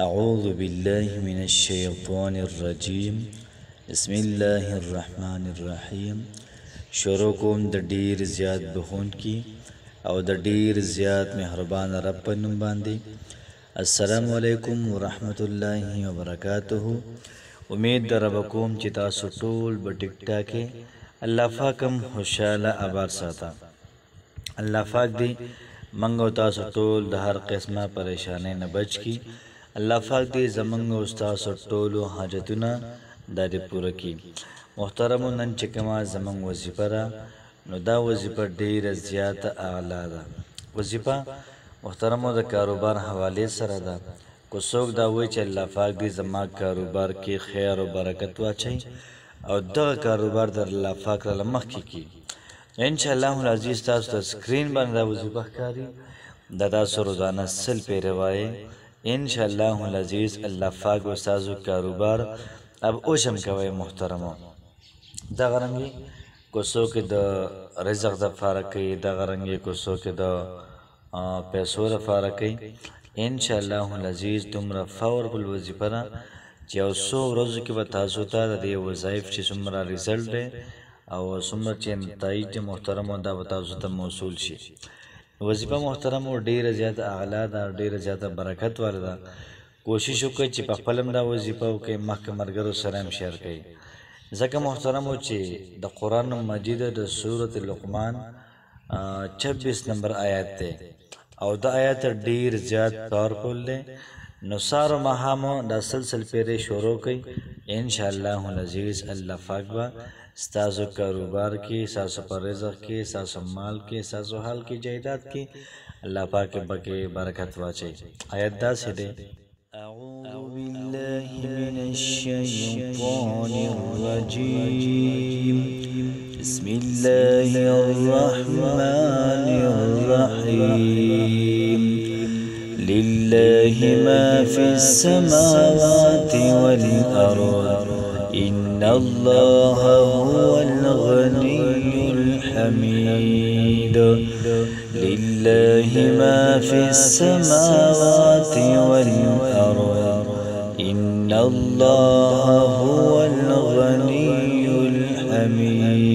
أعوذ بالله من الشيطان الرجيم بسم الله الرحمن الرحيم شروع کوم د ډیر زیات بخون کی او د ډیر زیات مهربان رب په نوم باندې السلام علیکم ورحمت الله وبرکاته امید در رب کوم چې تاسو ټول په ټیک ټاک الله پاکم خوشاله آباد ساته الله پاک دی منګو تاسو ټول د هر قسمه پریشانی نه بچ کی الله پاک دې زمونږ او ستاسو ټولو حاجتونه د دې پوره کړي محترمو نن چې کومه زمونږ وظیفه ده نو دا وظیفه ډیره زیاته اعلی ده وظیفه محترمو د کاروبار حواله سره ده کو څوک دا وایي چې الله پاک دې زما کاروبار کې خیر او برکت واچي او دغه کاروبار در الله پاک له مخکې کړي ان شاء الله العزیز تاسو د سکرین باندې دا وظیفه ښکاري د تاسو روزانه سل پیروي ان شاء الله العزیز الله پاک استادو کاروبار اب اوشم کوي محترمو دا غرنګي کوڅو کې د رزق د فارقې دا غرنګي کوڅو کې د پیسو د فارقې ان شاء الله العزیز تمره فور بل وظیفه را چې او سو ورځو کې به تاسو ته د وظایف چې څومره رزلټ او څومره چې نتایج محترمو دا به تاسو ته موصول شي وظیفه محترم او ډیره زیاته اعلی ده ډیره زیاته برکت ور ده کوشش وکړئ چې په خپلم دا وظیفه وکړئ مخکې مرګرو سره هم شیر کړئ ځکه محترم چې د قرآن مجید د سورۃ لقمان 26 نمبر آیات ده او دا آیات ډیر زیات پاورفل ده نو سارو مهامو دا سلسل پیری شروع کړئ ان شاء الله العزیز الله پاک با ستاسو کاروبار کی ستاسو پر رزق کی ستاسو مال کی ستاسو حال کی جائیداد کی اللہ پاک بکے برکت واچے آیت دا سے دے اعوذ باللہ من الشیطان الرجیم بسم اللہ الرحمن الرحیم للہ ما فی السماوات والارض إن الله هو الغني الحميد لله ما في السماوات والأرض إن الله هو الغني الحميد